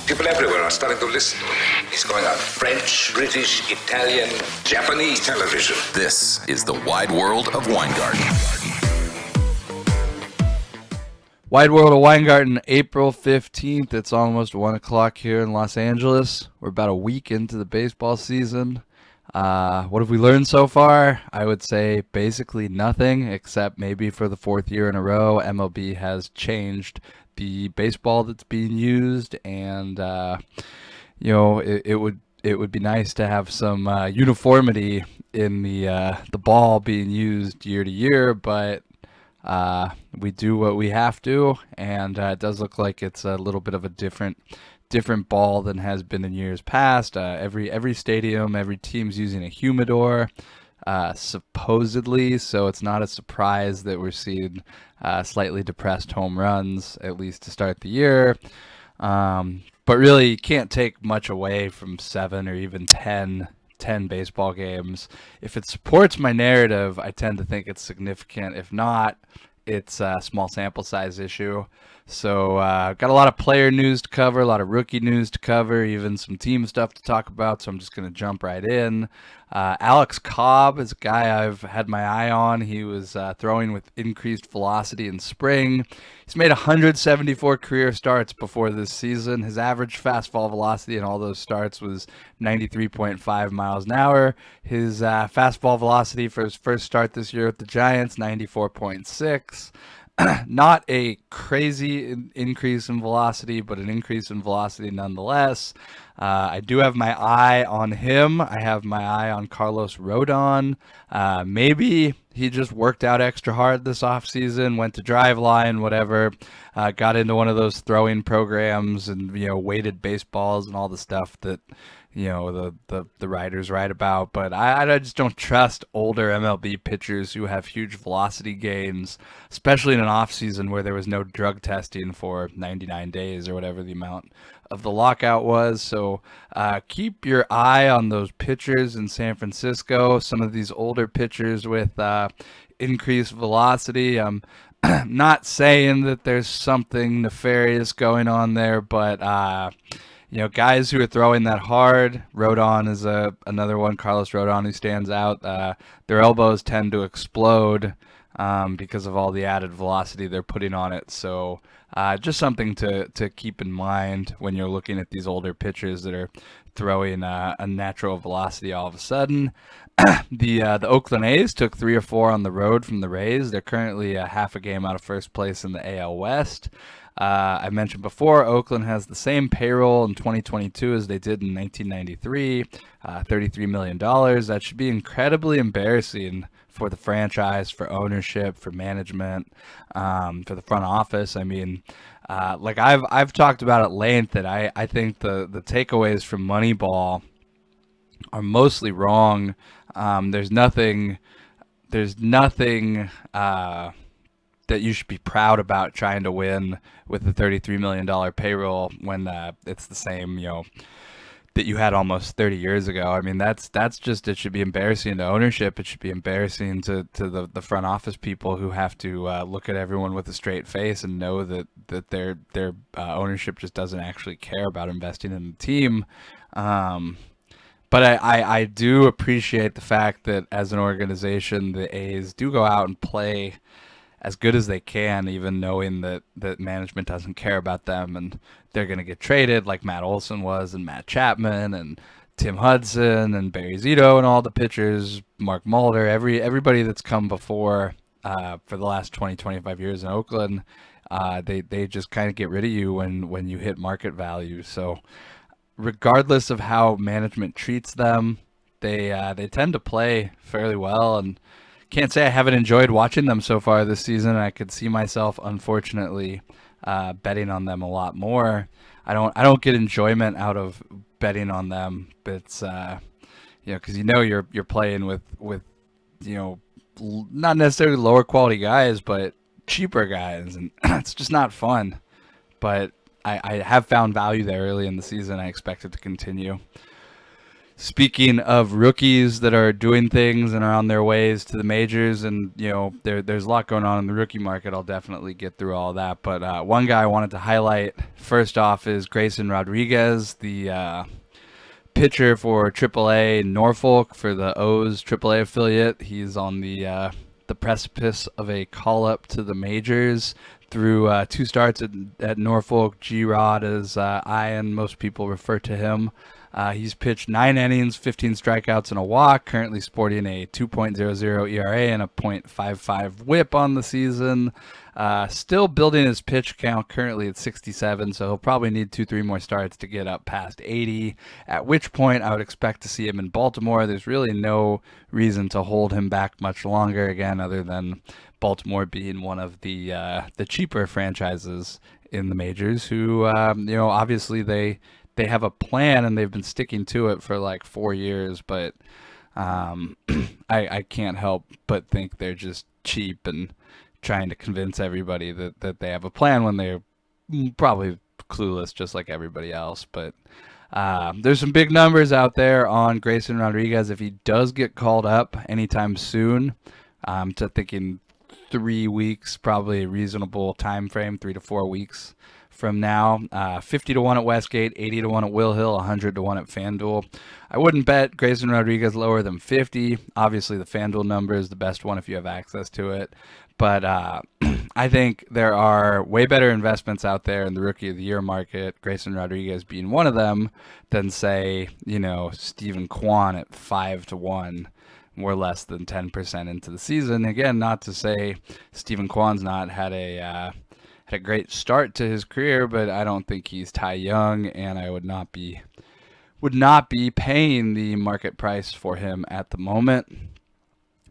People everywhere are starting to listen to him. He's going on French, British, Italian, Japanese television. This is the Wide World of Weingarten. Wide World of Weingarten, April 15th. It's almost 1 o'clock here in Los Angeles. We're about a week into the baseball season. What have we learned so far? I would say basically nothing, except maybe for the fourth year in a row, MLB has changed the baseball that's being used, and it would be nice to have some uniformity in the ball being used year to year, but we do what we have to, and it does look like it's a little bit of a different ball than has been in years past. Every stadium, every team's using a humidor, supposedly, so it's not a surprise that we're seeing slightly depressed home runs, at least to start the year. But really, you can't take much away from 7 or even 10 baseball games. If it supports my narrative, I tend to think it's significant. If not, it's a small sample size issue. So got a lot of player news to cover, a lot of rookie news to cover, even some team stuff to talk about, so I'm just going to jump right in. Alex Cobb is a guy I've had my eye on. He was throwing with increased velocity in spring. He's made 174 career starts before this season. His average fastball velocity in all those starts was 93.5 miles an hour. His fastball velocity for his first start this year with the Giants, 94.6. Not a crazy increase in velocity, but an increase in velocity nonetheless. I do have my eye on him. I have my eye on Carlos Rodon. Maybe he just worked out extra hard this offseason, went to Driveline, whatever, got into one of those throwing programs and, weighted baseballs and all the stuff that, the writers write about. But I just don't trust older MLB pitchers who have huge velocity gains, especially in an offseason where there was no drug testing for 99 days or whatever the amount of the lockout was. So keep your eye on those pitchers in San Francisco, some of these older pitchers with increased velocity. I'm not saying that there's something nefarious going on there, but guys who are throwing that hard, Rodon is another one, Carlos Rodon, who stands out. Their elbows tend to explode because of all the added velocity they're putting on it. So just something to keep in mind when you're looking at these older pitchers that are throwing a natural velocity all of a sudden. The Oakland A's took 3 or 4 on the road from the Rays. They're currently half a game out of first place in the AL West. I mentioned before, Oakland has the same payroll in 2022 as they did in 1993, $33 million. That should be incredibly embarrassing for the franchise, for ownership, for management, for the front office. I mean, I've talked about at length that I think the takeaways from Moneyball are mostly wrong. There's nothing that you should be proud about trying to win with the $33 million payroll when it's the same, that you had almost 30 years ago. I mean, that's just, it should be embarrassing to ownership. It should be embarrassing to the front office people who have to look at everyone with a straight face and know that their ownership just doesn't actually care about investing in the team. But I do appreciate the fact that as an organization, the A's do go out and play as good as they can, even knowing that management doesn't care about them and they're going to get traded like Matt Olson was, and Matt Chapman and Tim Hudson and Barry Zito and all the pitchers, Mark Mulder, everybody that's come before for the last 25 years in Oakland. They just kind of get rid of you when you hit market value. So regardless of how management treats them, they tend to play fairly well, and can't say I haven't enjoyed watching them so far this season. I could see myself, unfortunately, betting on them a lot more. I don't get enjoyment out of betting on them, but it's because you're playing with not necessarily lower quality guys, but cheaper guys, and it's just not fun. But I have found value there early in the season. I expect it to continue. Speaking of rookies that are doing things and are on their ways to the majors, and there's a lot going on in the rookie market. I'll definitely get through all that. But one guy I wanted to highlight first off is Grayson Rodriguez, the pitcher for AAA Norfolk for the O's AAA affiliate. He's on the precipice of a call up to the majors through 2 starts at Norfolk. G-Rod, as I and most people refer to him. He's pitched 9 innings, 15 strikeouts, and a walk, currently sporting a 2.00 ERA and a .55 whip on the season. Still building his pitch count, currently at 67, so he'll probably need 2-3 more starts to get up past 80, at which point I would expect to see him in Baltimore. There's really no reason to hold him back much longer, again, other than Baltimore being one of the cheaper franchises in the majors who, obviously they have a plan and they've been sticking to it for like 4 years, but I can't help but think they're just cheap and trying to convince everybody that they have a plan when they're probably clueless just like everybody else. But there's some big numbers out there on Grayson Rodriguez. If he does get called up anytime soon, to thinking 3 weeks, probably a reasonable time frame, 3 to 4 weeks from now. 50 to 1 at Westgate, 80 to 1 at Will Hill, 100 to 1 at FanDuel. I wouldn't bet Grayson Rodriguez lower than 50. Obviously, the FanDuel number is the best one if you have access to it. But I think there are way better investments out there in the Rookie of the Year market, Grayson Rodriguez being one of them, than, say, Stephen Kwan at 5 to 1. We're less than 10% into the season. Again, not to say Stephen Kwan's not had a great start to his career, but I don't think he's Ty Young, and I would not be paying the market price for him at the moment.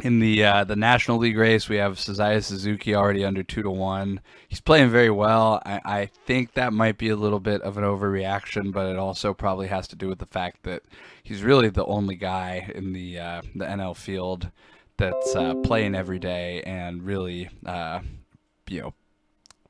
In the National League race, we have Seiya Suzuki already under 2 to 1. He's playing very well. I think that might be a little bit of an overreaction, but it also probably has to do with the fact that he's really the only guy in the NL field that's playing every day and really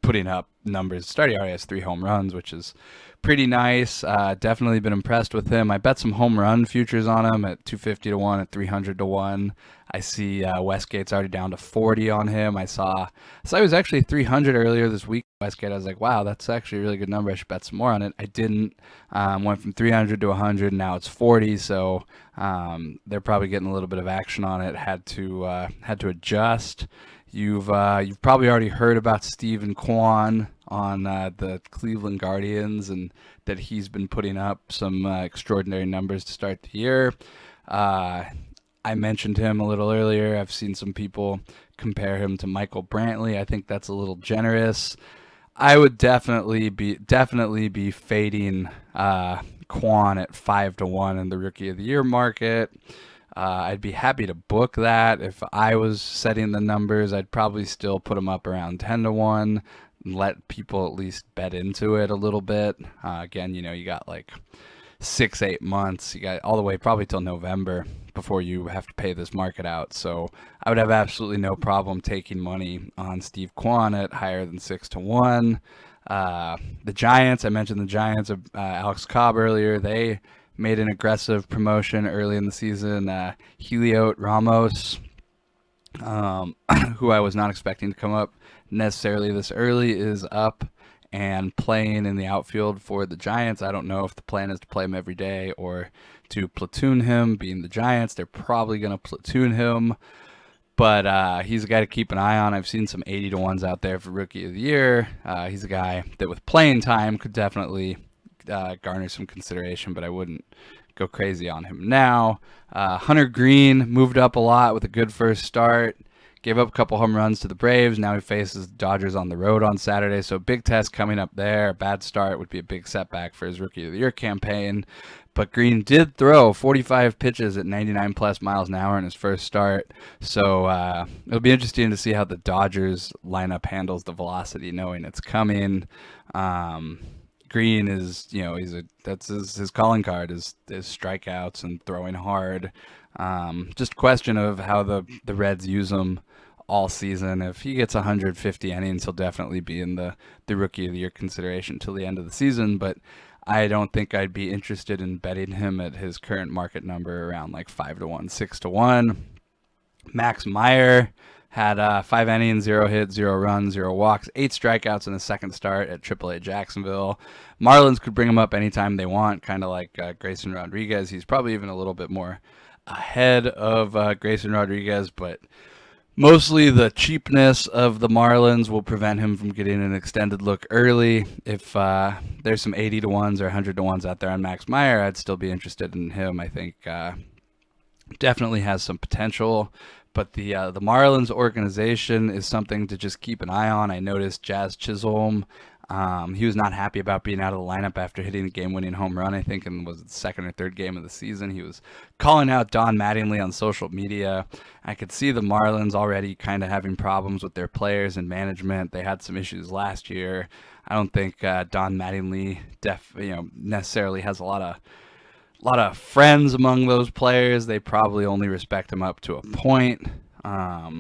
putting up numbers. Starting already has 3 home runs, which is pretty nice. Definitely been impressed with him. I bet some home run futures on him at 250 to 1, at 300 to 1. I see Westgate's already down to 40 on him. I saw he was actually 300 earlier this week. Westgate, I was like, wow, that's actually a really good number. I should bet some more on it. I didn't. Went from 300 to 100. Now it's 40. So they're probably getting a little bit of action on it. Had to adjust. You've probably already heard about Stephen Kwan on the Cleveland Guardians, and that he's been putting up some extraordinary numbers to start the year. I mentioned him a little earlier. I've seen some people compare him to Michael Brantley. I think that's a little generous. I would definitely be fading Kwan at 5 to 1 in the Rookie of the Year market. I'd be happy to book that. If I was setting the numbers, I'd probably still put them up around 10 to 1 and let people at least bet into it a little bit. Again, you got like 6-8 months. You got all the way probably till November before you have to pay this market out. So I would have absolutely no problem taking money on Steve Kwan at higher than 6 to 1. The Giants, I mentioned the Giants, Alex Cobb earlier. They made an aggressive promotion early in the season. Julio Ramos, who I was not expecting to come up necessarily this early, is up and playing in the outfield for the Giants. I don't know if the plan is to play him every day or to platoon him. Being the Giants, they're probably going to platoon him. But he's a guy to keep an eye on. I've seen some 80 to 1s out there for Rookie of the Year. He's a guy that with playing time could definitely garner some consideration, but I wouldn't go crazy on him now. Hunter Green moved up a lot with a good first start. Gave up a couple home runs to the Braves. Now he faces the Dodgers on the road on Saturday, so big test coming up there. A bad start would be a big setback for his Rookie of the Year campaign. But Green did throw 45 pitches at 99 plus miles an hour in his first start. So it'll be interesting to see how the Dodgers lineup handles the velocity, knowing it's coming. Green is, that's his calling card is strikeouts and throwing hard. Just a question of how the Reds use him all season. If he gets 150 innings, he'll definitely be in the Rookie of the Year consideration till the end of the season. But I don't think I'd be interested in betting him at his current market number around like 5-1, 6-1. Max Meyer had 5 innings, 0 hits, 0 runs, 0 walks, 8 strikeouts in his second start at AAA Jacksonville. Marlins could bring him up anytime they want, kind of like Grayson Rodriguez. He's probably even a little bit more ahead of Grayson Rodriguez, but mostly the cheapness of the Marlins will prevent him from getting an extended look early. If there's some 80-1s or 100-1s out there on Max Meyer, I'd still be interested in him. I think definitely has some potential. But the Marlins organization is something to just keep an eye on. I noticed Jazz Chisholm, he was not happy about being out of the lineup after hitting a game-winning home run, I think, and was the second or third game of the season. He was calling out Don Mattingly on social media. I could see the Marlins already kind of having problems with their players and management. They had some issues last year. I don't think Don Mattingly necessarily has a lot of friends among those players. They probably only respect him up to a point. I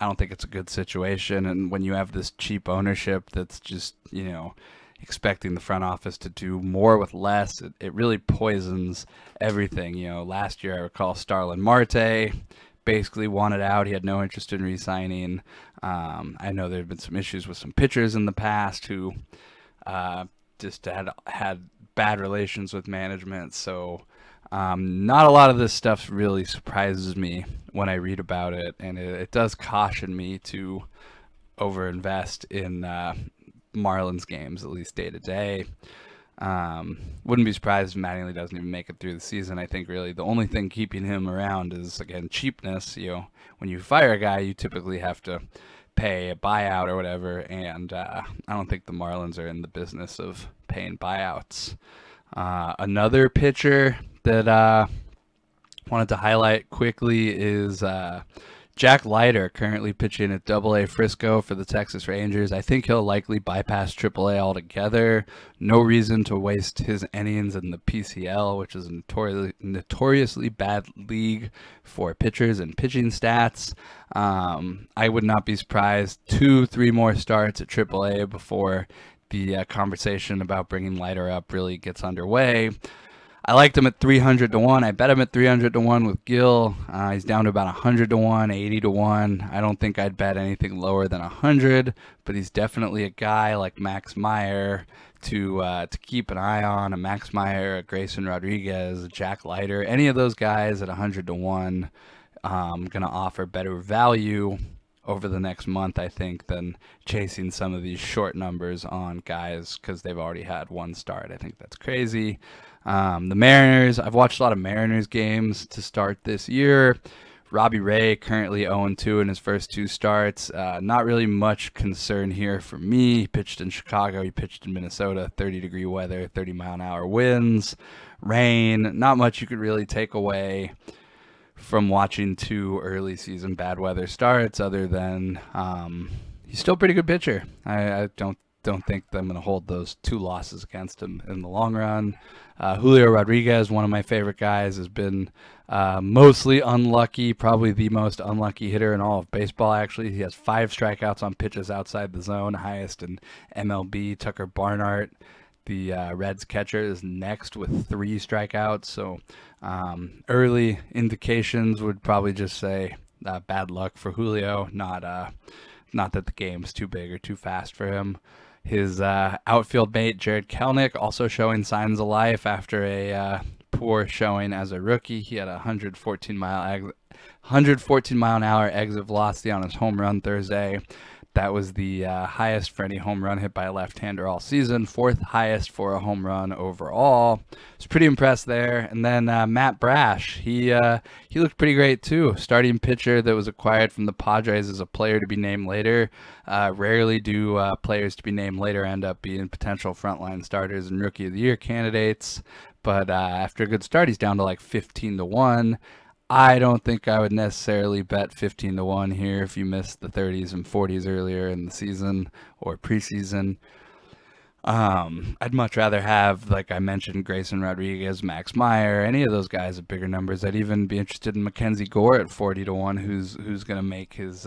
don't think it's a good situation. And when you have this cheap ownership that's just, expecting the front office to do more with less, it really poisons everything. Last year I recall Starlin Marte basically wanted out. He had no interest in re-signing. I know there have been some issues with some pitchers in the past who just had bad relations with management. So not a lot of this stuff really surprises me when I read about it, and it does caution me to overinvest in Marlins games, at least day to day. Wouldn't be surprised if Mattingly doesn't even make it through the season. I think really the only thing keeping him around is, again, cheapness. When you fire a guy, you typically have to pay a buyout or whatever, and I don't think the Marlins are in the business of paying buyouts. Another pitcher that wanted to highlight quickly is Jack Leiter, currently pitching at AA Frisco for the Texas Rangers. I think he'll likely bypass AAA altogether. No reason to waste his innings in the PCL, which is a notoriously bad league for pitchers and pitching stats. I would not be surprised 2-3 more starts at AAA before the conversation about bringing Leiter up really gets underway. I liked him at 300-1. I bet him at 300-1 with Gil. He's down to about 100-1, 80-1. I don't think I'd bet anything lower than 100, but he's definitely a guy like Max Meyer to keep an eye on. A Max Meyer, a Grayson Rodriguez, a Jack Leiter, any of those guys at 100-1, going to offer better value over the next month, I think, than chasing some of these short numbers on guys because they've already had one start. I think that's crazy. The Mariners, I've watched a lot of Mariners games to start this year. Robbie Ray currently 0-2 in his first 2 starts. Not really much concern here for me. He pitched in Chicago. He pitched in Minnesota. 30-degree weather, 30-mile-an-hour winds, rain. Not much you could really take away from watching 2 early season bad weather starts, other than he's still a pretty good pitcher. I don't think I'm going to hold those 2 losses against him in the long run. Julio Rodriguez, one of my favorite guys, has been mostly unlucky, probably the most unlucky hitter in all of baseball, actually. He has 5 strikeouts on pitches outside the zone, highest in MLB. Tucker Barnhart, the Reds catcher, is next with 3 strikeouts. So early indications would probably just say bad luck for Julio, not that the game's too big or too fast for him. His outfield mate, Jared Kelenic, also showing signs of life after a poor showing as a rookie. He had a 114-mile-an-hour exit velocity on his home run Thursday. That was the highest for any home run hit by a left-hander all season, 4th highest for a home run overall. I was pretty impressed there. And then Matt Brash, he looked pretty great too. Starting pitcher that was acquired from the Padres as a player to be named later. Rarely do players to be named later end up being potential frontline starters and Rookie of the Year candidates. But after a good start, he's down to like 15-1. I don't think I would necessarily bet 15-1 here if you missed the 30s and 40s earlier in the season or preseason. I'd much rather have, like I mentioned, Grayson Rodriguez, Max Meyer, any of those guys at bigger numbers. I'd even be interested in Mackenzie Gore at 40-1, who's going to make his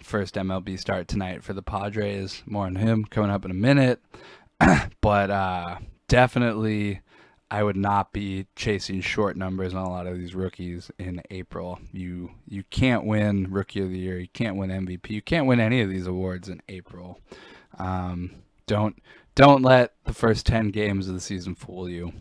first MLB start tonight for the Padres. More on him coming up in a minute. But definitely I would not be chasing short numbers on a lot of these rookies in April. You can't win Rookie of the Year. You can't win MVP. You can't win any of these awards in April. Um, don't let the first 10 games of the season fool you.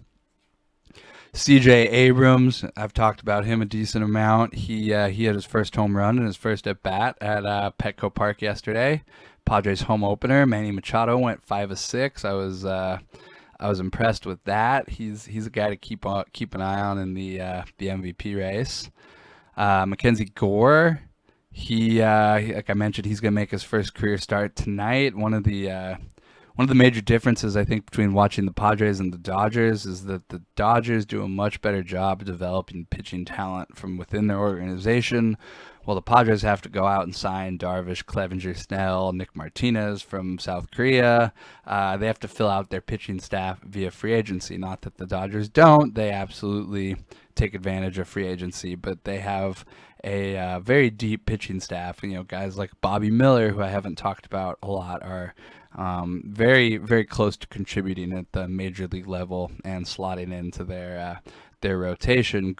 CJ Abrams, I've talked about him a decent amount. He had his first home run and his first at bat at Petco Park yesterday. Padres home opener. Manny Machado went 5 of 6. I was impressed with that. He's a guy to keep an eye on in the MVP race. Mackenzie Gore, like I mentioned, he's gonna make his first career start tonight. One of the major differences I think between watching the Padres and the Dodgers is that the Dodgers do a much better job of developing pitching talent from within their organization, while the Padres have to go out and sign Darvish, Clevenger, Snell, Nick Martinez from South Korea. They have to fill out their pitching staff via free agency. Not that the Dodgers don't. They absolutely take advantage of free agency, but they have a very deep pitching staff. Guys like Bobby Miller, who I haven't talked about a lot, are very, very close to contributing at the major league level and slotting into their rotation.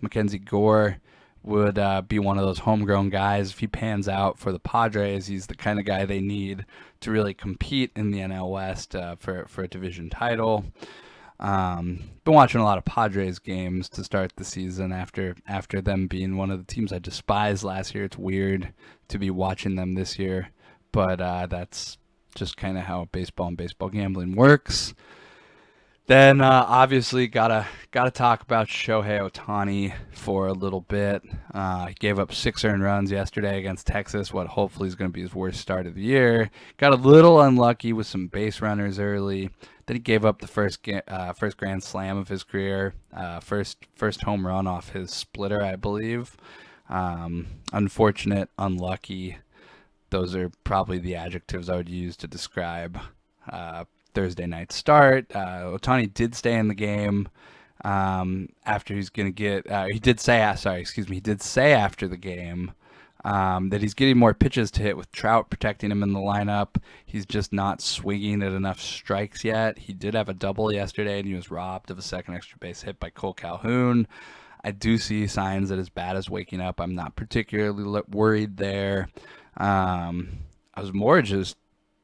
Mackenzie Gore would be one of those homegrown guys. If he pans out for the Padres, he's the kind of guy they need to really compete in the NL West for a division title. Been watching a lot of Padres games to start the season after them being one of the teams I despised last year. It's weird to be watching them this year, but that's just kind of how baseball and baseball gambling works. Then obviously gotta talk about Shohei Ohtani for a little bit. He gave up 6 earned runs yesterday against Texas, what hopefully is going to be his worst start of the year. Got a little unlucky with some base runners early. Then he gave up the first grand slam of his career, first home run off his splitter, I believe. Unfortunate, unlucky. Those are probably the adjectives I would use to describe Thursday night start. Ohtani did stay in the game after he's going to get. He did say after the game that he's getting more pitches to hit with Trout protecting him in the lineup. He's just not swinging at enough strikes yet. He did have a double yesterday, and he was robbed of a second extra base hit by Cole Calhoun. I do see signs that his bat is waking up. I'm not particularly worried there. I was more just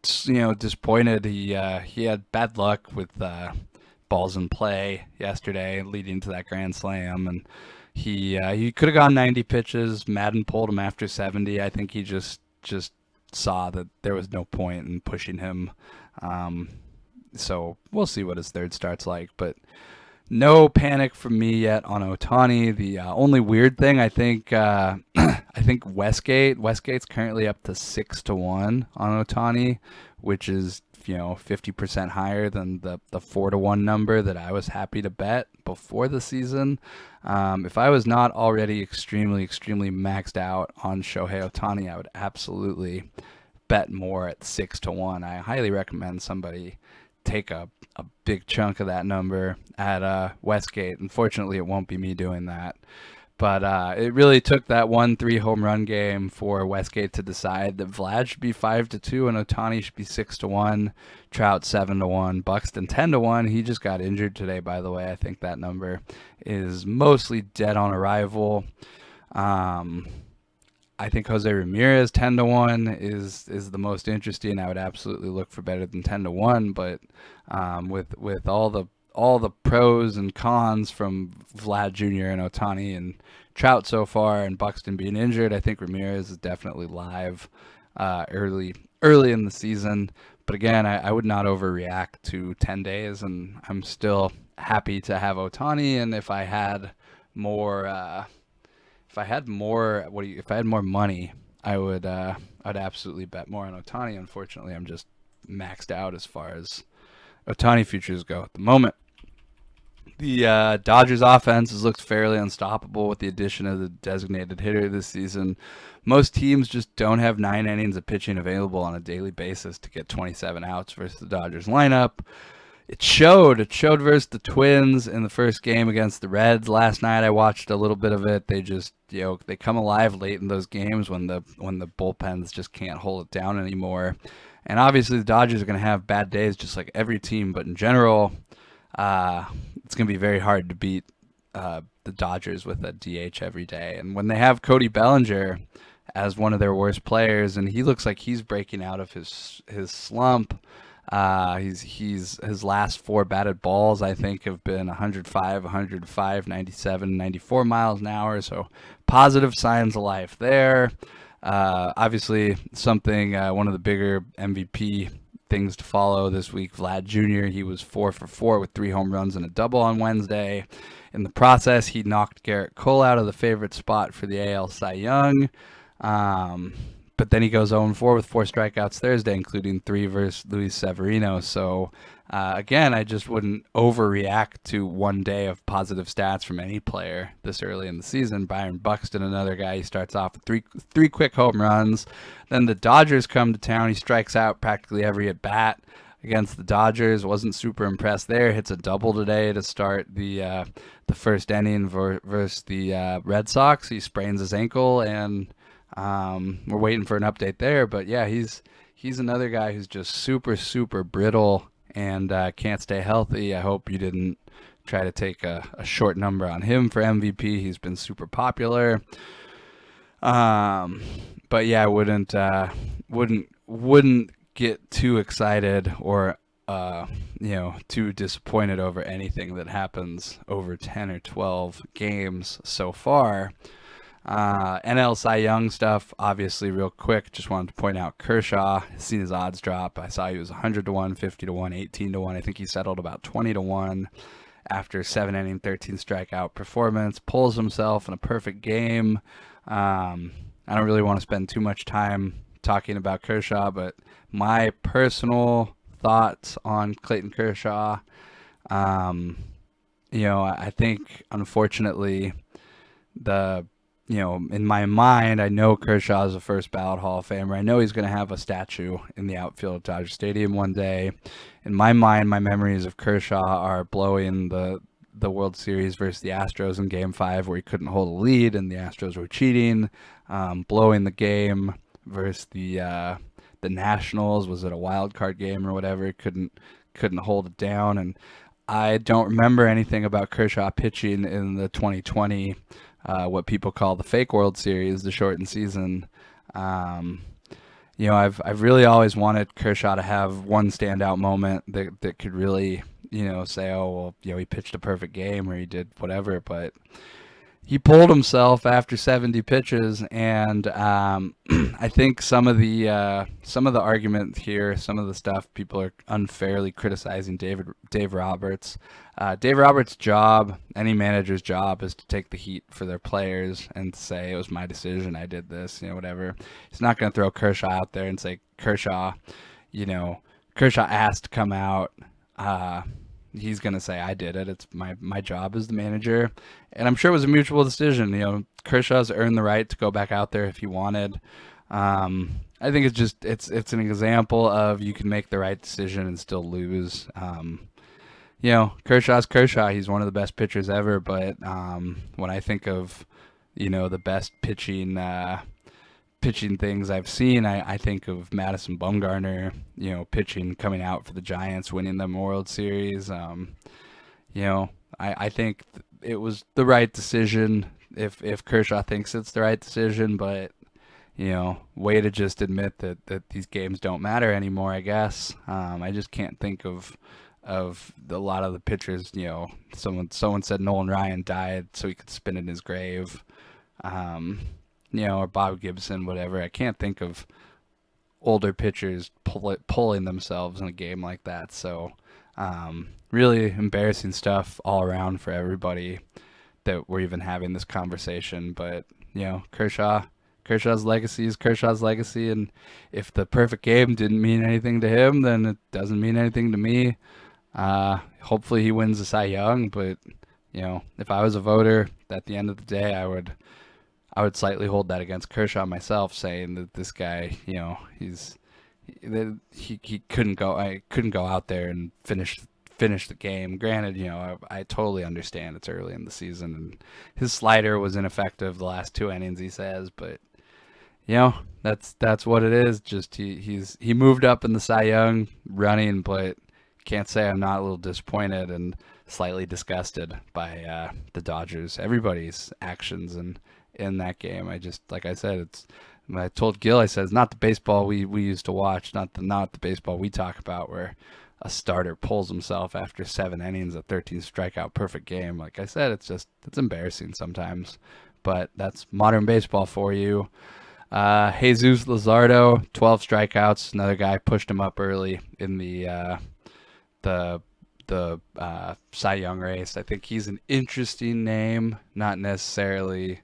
disappointed. He had bad luck with balls in play yesterday, leading to that grand slam, and he could have gone 90 pitches. Madden pulled him after 70. I think he just saw that there was no point in pushing him. So we'll see what his third start's like, but no panic from me yet on Ohtani. The only weird thing, I think Westgate's currently up to 6-1 on Ohtani, which is 50% higher than the 4-1 number that I was happy to bet before the season. If I was not already extremely maxed out on Shohei Ohtani, I would absolutely bet more at 6-1. I highly recommend somebody take a big chunk of that number at Westgate. Unfortunately, it won't be me doing that. But it really took that 1-3 home run game for Westgate to decide that Vlad should be 5-2 and Ohtani should be 6-1, Trout 7-1, Buxton 10-1. He just got injured today, by the way. I think that number is mostly dead on arrival. I think Jose Ramirez 10-1 is the most interesting. I would absolutely look for better than 10-1, but with all the pros and cons from Vlad Jr. and Ohtani and Trout so far, and Buxton being injured, I think Ramirez is definitely live early in the season. But again, I would not overreact to 10 days, and I'm still happy to have Ohtani. And if I had more money, I'd absolutely bet more on Ohtani. Unfortunately, I'm just maxed out as far as Ohtani futures go at the moment. The Dodgers offense has looked fairly unstoppable with the addition of the designated hitter this season. Most teams just don't have 9 innings of pitching available on a daily basis to get 27 outs versus the Dodgers lineup. It showed versus the Twins in the first game against the Reds last night. I watched a little bit of it. They just, they come alive late in those games when the bullpens just can't hold it down anymore. And obviously the Dodgers are going to have bad days just like every team, but in general, it's going to be very hard to beat the Dodgers with a DH every day. And when they have Cody Bellinger as one of their worst players, and he looks like he's breaking out of his slump. He's his last 4 batted balls, I think, have been 105, 105, 97, 94 miles an hour. So positive signs of life there. Obviously, something one of the bigger MVP things to follow this week. Vlad Jr. He was 4 for 4 with 3 home runs and a double on Wednesday. In the process, he knocked Garrett Cole out of the favorite spot for the AL Cy Young. But then he goes 0-4 with 4 strikeouts Thursday, including 3 versus Luis Severino. So, again, I just wouldn't overreact to one day of positive stats from any player this early in the season. Byron Buxton, another guy, he starts off with three quick home runs. Then the Dodgers come to town. He strikes out practically every at-bat against the Dodgers. Wasn't super impressed there. Hits a double today to start the first inning versus the Red Sox. He sprains his ankle, and we're waiting for an update there. But yeah, he's another guy who's just super, super brittle and can't stay healthy. I hope you didn't try to take a short number on him for MVP. He's been super popular. But yeah, I wouldn't get too excited or too disappointed over anything that happens over 10 or 12 games so far. NL Cy Young stuff, obviously, real quick. Just wanted to point out Kershaw. Seen his odds drop. I saw he was 100-1, 50-1, 18-1. I think he settled about 20-1 after 7-inning, 13 strikeout performance. Pulls himself in a perfect game. I don't really want to spend too much time talking about Kershaw, but my personal thoughts on Clayton Kershaw, I think, unfortunately, in my mind, I know Kershaw is a first ballot Hall of Famer. I know he's going to have a statue in the outfield of Dodger Stadium one day. In my mind, my memories of Kershaw are blowing the World Series versus the Astros in Game 5 where he couldn't hold a lead and the Astros were cheating, blowing the game versus the Nationals. Was it a wild card game or whatever? Couldn't hold it down. And I don't remember anything about Kershaw pitching in the 2020 what people call the fake World Series, the shortened season. I've really always wanted Kershaw to have one standout moment that could really, say, oh, well, he pitched a perfect game or he did whatever, but he pulled himself after 70 pitches, and I think some of the argument here, some of the stuff people are unfairly criticizing Dave Roberts. Dave Roberts' job, any manager's job, is to take the heat for their players and say it was my decision, I did this, whatever. He's not going to throw Kershaw out there and say Kershaw asked to come out. He's going to say, I did it. It's my job as the manager. And I'm sure it was a mutual decision. Kershaw's earned the right to go back out there if he wanted. I think it's an example of you can make the right decision and still lose. Kershaw's Kershaw. He's one of the best pitchers ever. But when I think of, the best pitching things I've seen, I think of Madison Bumgarner, pitching, coming out for the Giants, winning them World Series. I think it was the right decision if Kershaw thinks it's the right decision, but, way to just admit that these games don't matter anymore, I guess. I just can't think of a lot of the pitchers. Someone said Nolan Ryan died so he could spin in his grave. Or Bob Gibson, whatever. I can't think of older pitchers pulling themselves in a game like that. So, really embarrassing stuff all around for everybody that we're even having this conversation. But, Kershaw's legacy is Kershaw's legacy. And if the perfect game didn't mean anything to him, then it doesn't mean anything to me. Hopefully he wins the Cy Young. But, if I was a voter at the end of the day, I would slightly hold that against Kershaw myself, saying that this guy, he couldn't go out there and finish the game. Granted, I totally understand it's early in the season and his slider was ineffective the last 2 innings, he says, but that's what it is. Just he moved up in the Cy Young running, but can't say I'm not a little disappointed and slightly disgusted by the Dodgers. Everybody's actions in that game. I just, like I said, I told Gil, I said, it's not the baseball we used to watch, not the baseball we talk about where a starter pulls himself after 7 innings, a 13 strikeout perfect game. Like I said, it's embarrassing sometimes, but that's modern baseball for you. Jesus Luzardo, 12 strikeouts. Another guy pushed him up early in the Cy Young race. I think he's an interesting name, not necessarily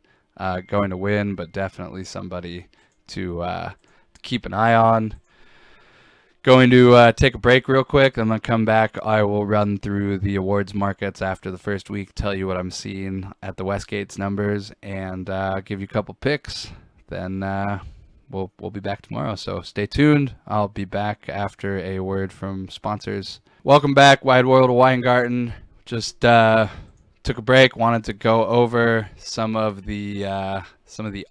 going to win, but definitely somebody to keep an eye on. Going to take a break real quick. I'm going to come back. I will run through the awards markets after the first week, tell you what I'm seeing at the Westgate's numbers, and give you a couple picks. Then we'll be back tomorrow. So stay tuned. I'll be back after a word from sponsors. Welcome back, Wide World of Weingarten. Just took a break. Wanted to go over some of the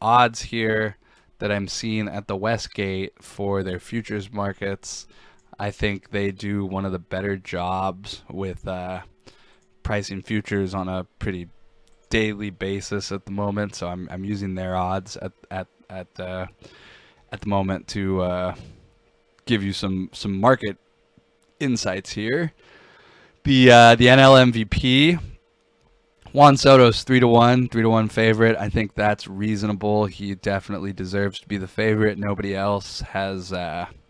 odds here that I'm seeing at the Westgate for their futures markets. I think they do one of the better jobs with pricing futures on a pretty daily basis at the moment. So I'm using their odds at the moment to give you some market insights here. The NL MVP. Juan Soto's 3-1 favorite. I think that's reasonable. He definitely deserves to be the favorite. Nobody else has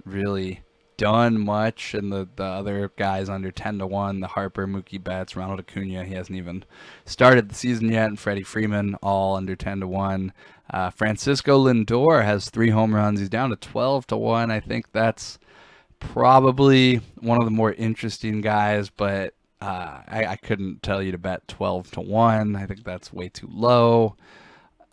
really done much, and the other guys under 10-1, the Harper, Mookie Betts, Ronald Acuna, he hasn't even started the season yet, and Freddie Freeman, all under 10-1. Francisco Lindor has 3 home runs. He's down to 12-1. I think that's probably one of the more interesting guys, but I couldn't tell you to bet 12-1. I think that's way too low.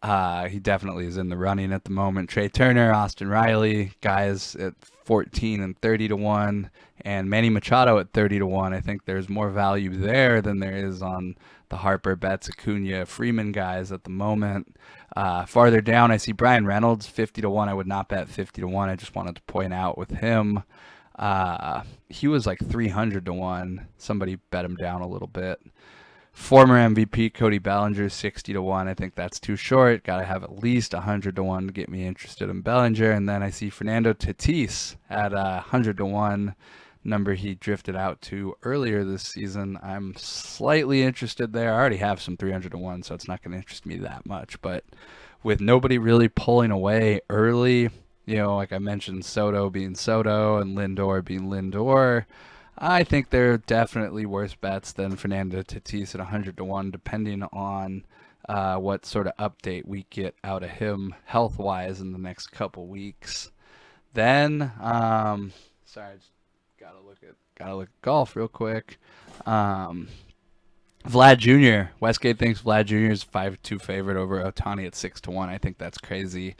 He definitely is in the running at the moment. Trey Turner, Austin Riley, guys at 14 and 30-1, and Manny Machado at 30-1. I think there's more value there than there is on the Harper, Betts, Acuna, Freeman guys at the moment. Farther down, I see Brian Reynolds 50-1. I would not bet 50-1. I just wanted to point out with him. He was like 300-1. Somebody bet him down a little bit. Former MVP Cody Bellinger 60-1. I think that's too short. Got to have at least 100-1 to get me interested in Bellinger. And then I see Fernando Tatis at 100-1, number he drifted out to earlier this season. I'm slightly interested there. I already have some 300-1, so it's not going to interest me that much. But with nobody really pulling away early, like I mentioned, Soto being Soto and Lindor being Lindor, I think they're definitely worse bets than Fernando Tatis at 100-1, depending on what sort of update we get out of him health-wise in the next couple weeks. Then, sorry, I just gotta look at golf real quick. Vlad Jr. Westgate thinks Vlad Jr. is 5-2 favorite over Ohtani at 6-1. I think that's crazy.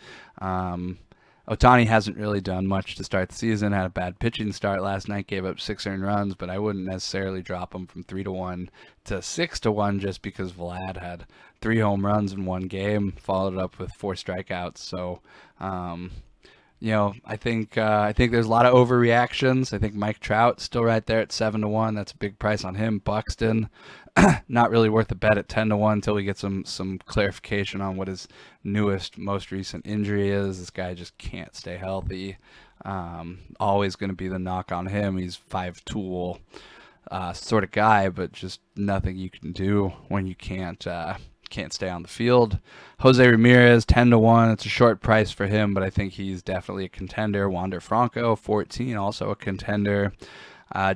Ohtani hasn't really done much to start the season. Had a bad pitching start last night, gave up 6 earned runs, but I wouldn't necessarily drop him from 3-1 to 6-1 just because Vlad had 3 home runs in one game, followed it up with 4 strikeouts. So, I think there's a lot of overreactions. I think Mike Trout's still right there at 7-1. That's a big price on him. Buxton, not really worth a bet at 10-1 until we get some clarification on what his most recent injury is. This guy just can't stay healthy. Always going to be the knock on him. He's 5-tool sort of guy, but just nothing you can do when you can't stay on the field. Jose Ramirez 10-1. It's a short price for him, but I think he's definitely a contender. Wander Franco 14, also a contender.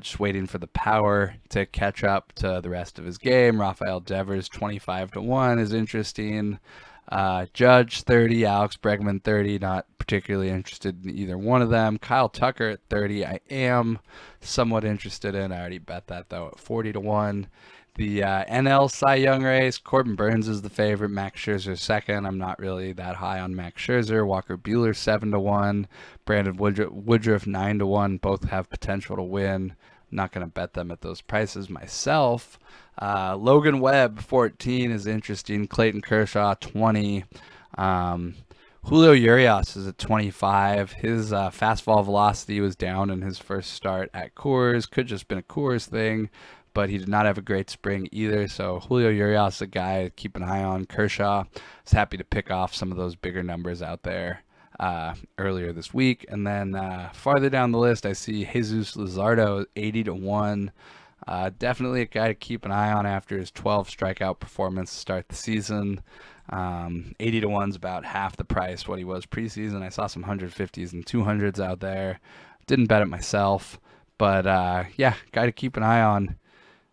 Just waiting for the power to catch up to the rest of his game. Rafael Devers 25-1 is interesting. Judge 30, Alex Bregman 30. Not particularly interested in either one of them. Kyle Tucker at 30. I am somewhat interested in. I already bet that though at 40-1. The NL Cy Young race, Corbin Burns is the favorite. Max Scherzer second. I'm not really that high on Max Scherzer. Walker Buehler 7-1. Brandon Woodruff 9-1. Both have potential to win. I'm not going to bet them at those prices myself. Logan Webb 14 is interesting. Clayton Kershaw 20. Julio Urias is at 25. His fastball velocity was down in his first start at Coors. Could just been a Coors thing, but he did not have a great spring either. So Julio Urias is a guy to keep an eye on. Kershaw is happy to pick off some of those bigger numbers out there earlier this week. And then farther down the list, I see Jesus Luzardo 80-1. Definitely a guy to keep an eye on after his 12 strikeout performance to start the season. 80-1's about half the price what he was preseason. I saw some 150s and 200s out there. Didn't bet it myself, but yeah, guy to keep an eye on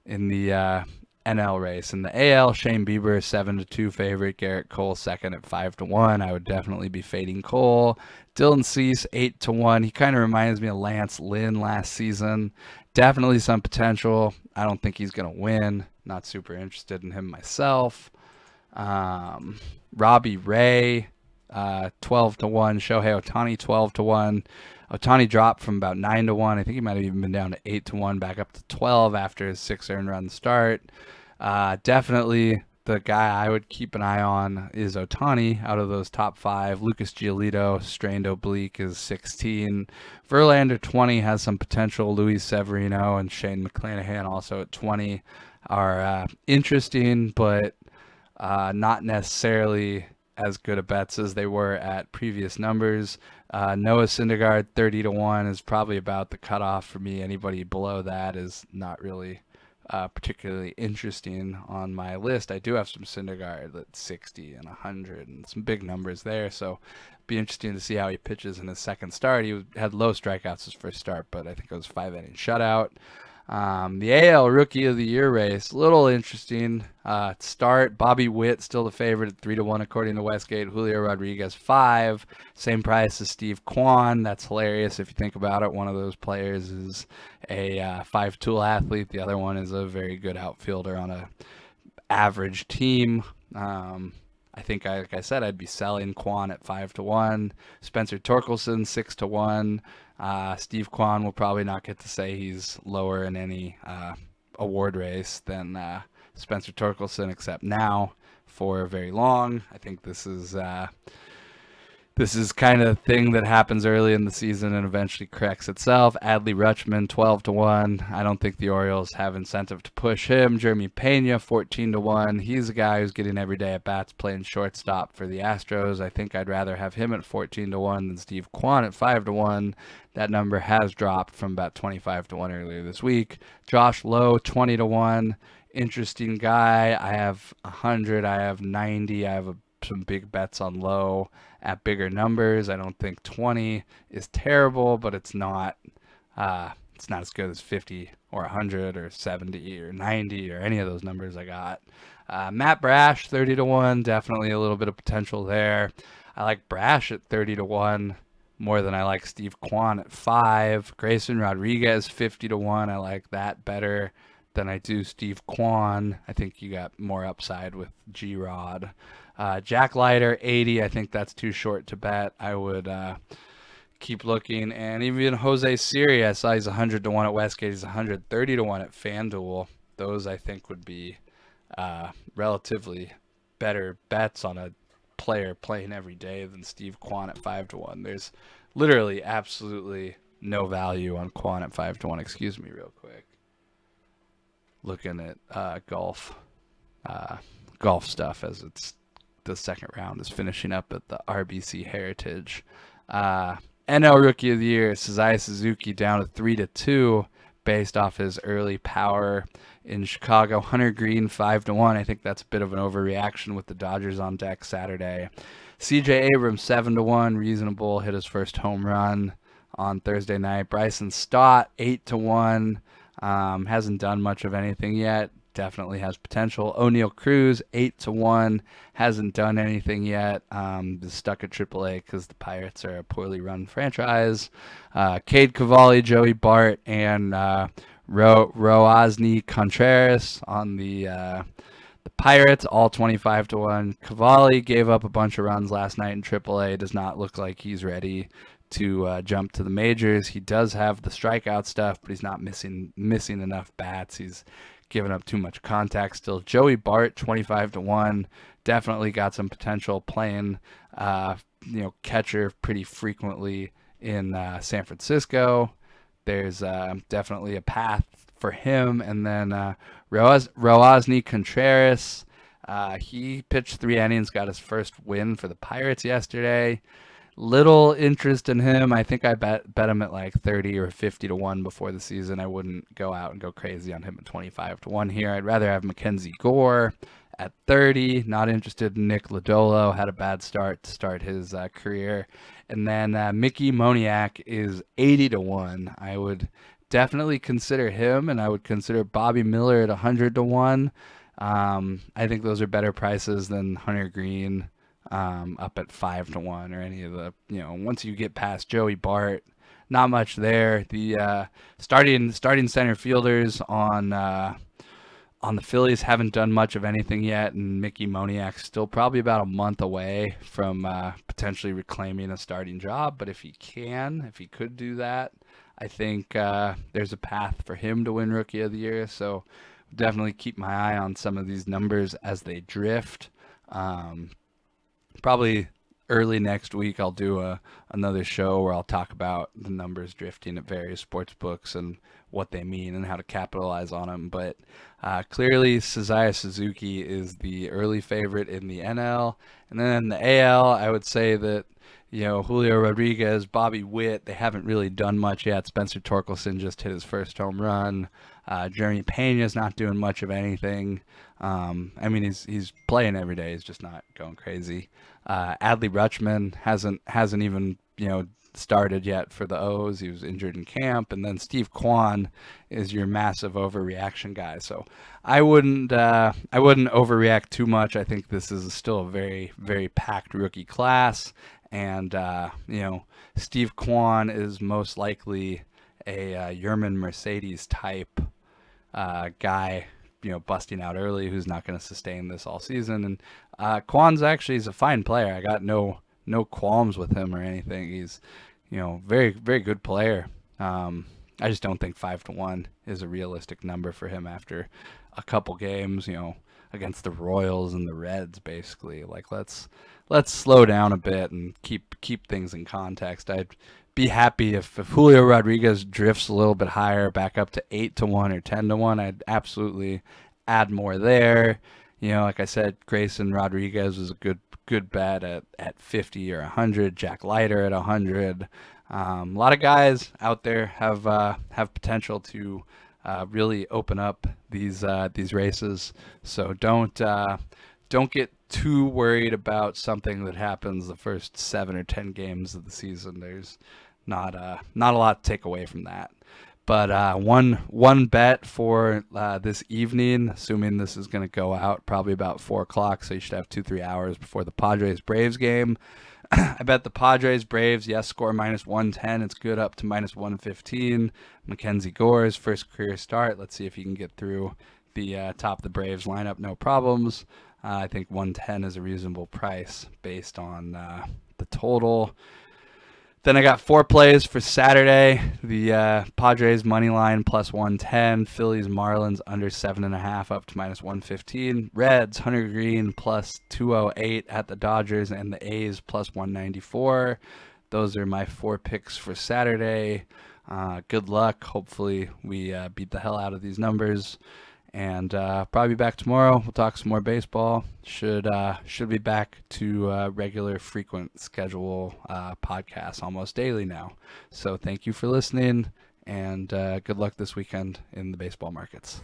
in the NL race. In the AL, Shane Bieber 7-2 favorite. Garrett Cole second at 5-1. I would definitely be fading Cole. Dylan Cease 8-1. He kind of reminds me of Lance Lynn last season. Definitely some potential. I don't think he's gonna win. Not super interested in him myself. Robbie Ray 12-1. Shohei Ohtani 12-1. Ohtani dropped from about 9-1. I think he might have even been down to 8-1, back up to 12 after his 6 earned run start. Definitely the guy I would keep an eye on is Ohtani out of those top 5. Lucas Giolito, strained oblique, is 16. Verlander 20 has some potential. Luis Severino and Shane McClanahan also at 20 are interesting, but not necessarily as good a bets as they were at previous numbers. Noah Syndergaard 30-1 is probably about the cutoff for me. Anybody below that is not really particularly interesting on my list. I do have some Syndergaard at 60 and 100 and some big numbers there, so be interesting to see how he pitches in his second start. He had low strikeouts his first start, but I think it was 5-inning shutout. The AL Rookie of the Year race, a little interesting start. Bobby Witt still the favorite at 3-1 according to Westgate. Julio Rodriguez 5, same price as Steve Kwan. That's hilarious if you think about it. One of those players is a 5-tool athlete. The other one is a very good outfielder on a average team. I think, like I said, I'd be selling Kwan at 5-1. Spencer Torkelson 6-1. Steve Kwan will probably not get to say he's lower in any award race than Spencer Torkelson, except now for very long. I think this is kind of thing that happens early in the season and eventually corrects itself. Adley Rutschman 12-1. I don't think the Orioles have incentive to push him. Jeremy Pena 14-1. He's a guy who's getting every day at bats playing shortstop for the Astros. I think I'd rather have him at 14-1 than Steve Kwan at 5-1. That number has dropped from about 25-1 earlier this week. Josh Lowe 20-1. Interesting guy. I have 100. I have 90. I have some big bets on Lowe at bigger numbers. I don't think 20 is terrible, but it's not as good as 50 or 100 or 70 or 90 or any of those numbers I got. Matt Brash 30-1, definitely a little bit of potential there. I like Brash at 30-1 more than I like Steve Kwan at 5. Grayson Rodriguez 50-1. I like that better than I do Steve Kwan. I think you got more upside with G-Rod. Jack Leiter 80. I think that's too short to bet. I would keep looking. And even Jose Siri, I saw he's 100-1 at Westgate. He's 130-1 at FanDuel. Those I think would be relatively better bets on a player playing every day than Steve Kwan at 5-1. There's literally absolutely no value on Kwan at 5-1. Excuse me real quick. Looking at golf stuff as it's the second round is finishing up at the RBC Heritage. NL Rookie of the Year, Seiya Suzuki down to 3-2 based off his early power in Chicago. Hunter Green 5-1. I think that's a bit of an overreaction with the Dodgers on deck Saturday. CJ Abrams 7-1, reasonable, hit his first home run on Thursday night. Bryson Stott 8-1, hasn't done much of anything yet. Definitely has potential. O'Neal Cruz 8-1, hasn't done anything yet. Is stuck at AAA because the Pirates are a poorly run franchise. Cade Cavalli, Joey Bart, and Roazni Contreras on the Pirates, all 25-1. Cavalli gave up a bunch of runs last night in AAA. Does not look like he's ready to jump to the majors. He does have the strikeout stuff, but he's not missing enough bats. He's giving up too much contact still. Joey Bart, 25-1, definitely got some potential playing, catcher pretty frequently in San Francisco. There's definitely a path for him. And then Roazni Contreras, he pitched 3 innings, got his first win for the Pirates yesterday. Little interest in him. I think I bet him at like 30 or 50-1 before the season. I wouldn't go out and go crazy on him at 25-1 here. I'd rather have Mackenzie Gore at 30. Not interested in Nick Lodolo. Had a bad start to start his career. And then Mickey Moniak is 80-1. I would definitely consider him, and I would consider Bobby Miller at 100-1. I think those are better prices than Hunter Green up at 5-1 or any of the, once you get past Joey Bart, not much there. The starting center fielders on the Phillies haven't done much of anything yet, and Mickey Moniak's still probably about a month away from potentially reclaiming a starting job. But if he could do that, I think there's a path for him to win Rookie of the Year. So definitely keep my eye on some of these numbers as they drift. Probably early next week I'll do another show where I'll talk about the numbers drifting at various sports books and what they mean and how to capitalize on them. But clearly Seiya Suzuki is the early favorite in the NL. And then in the AL, I would say that Julio Rodriguez, Bobby Witt, they haven't really done much yet. Spencer Torkelson just hit his first home run. Jeremy Pena's not doing much of anything. He's playing every day. He's just not going crazy. Adley Rutschman hasn't even started yet for the O's. He was injured in camp. And then Steve Kwan is your massive overreaction guy. So I wouldn't overreact too much. I think this is still a very, very packed rookie class. And, Steve Kwan is most likely a Yerman Mercedes type guy, busting out early, who's not going to sustain this all season. And Kwan's actually is a fine player. I got no qualms with him or anything. He's, very, very good player. I just don't think 5-1 is a realistic number for him after a couple games, against the Royals and the Reds, basically. Like, let's slow down a bit and keep things in context. I'd be happy if Julio Rodriguez drifts a little bit higher, back up to 8-1 or 10-1. I'd absolutely add more there. Like I said, Grayson Rodriguez was a good bet at 50 or 100. Jack Leiter at 100. A lot of guys out there have potential to really open up these races. So don't get too worried about something that happens the first 7 or 10 games of the season. There's not a lot to take away from that. But one bet for this evening, assuming this is going to go out probably about 4 o'clock, so you should have 2-3 hours before the Padres-Braves game. I bet the Padres-Braves, yes, score -110. It's good up to -115. Mackenzie Gore's first career start. Let's see if he can get through the top of the Braves lineup, no problems. I think 110 is a reasonable price based on the total. Then I got 4 plays for Saturday. The Padres money line +110. Phillies Marlins under 7.5 up to -115. Reds Hunter Green +208 at the Dodgers, and the A's +194. Those are my 4 picks for Saturday. Good luck. Hopefully we beat the hell out of these numbers. And probably back tomorrow. We'll talk some more baseball. Should be back to regular, frequent schedule podcasts almost daily now. So thank you for listening, and good luck this weekend in the baseball markets.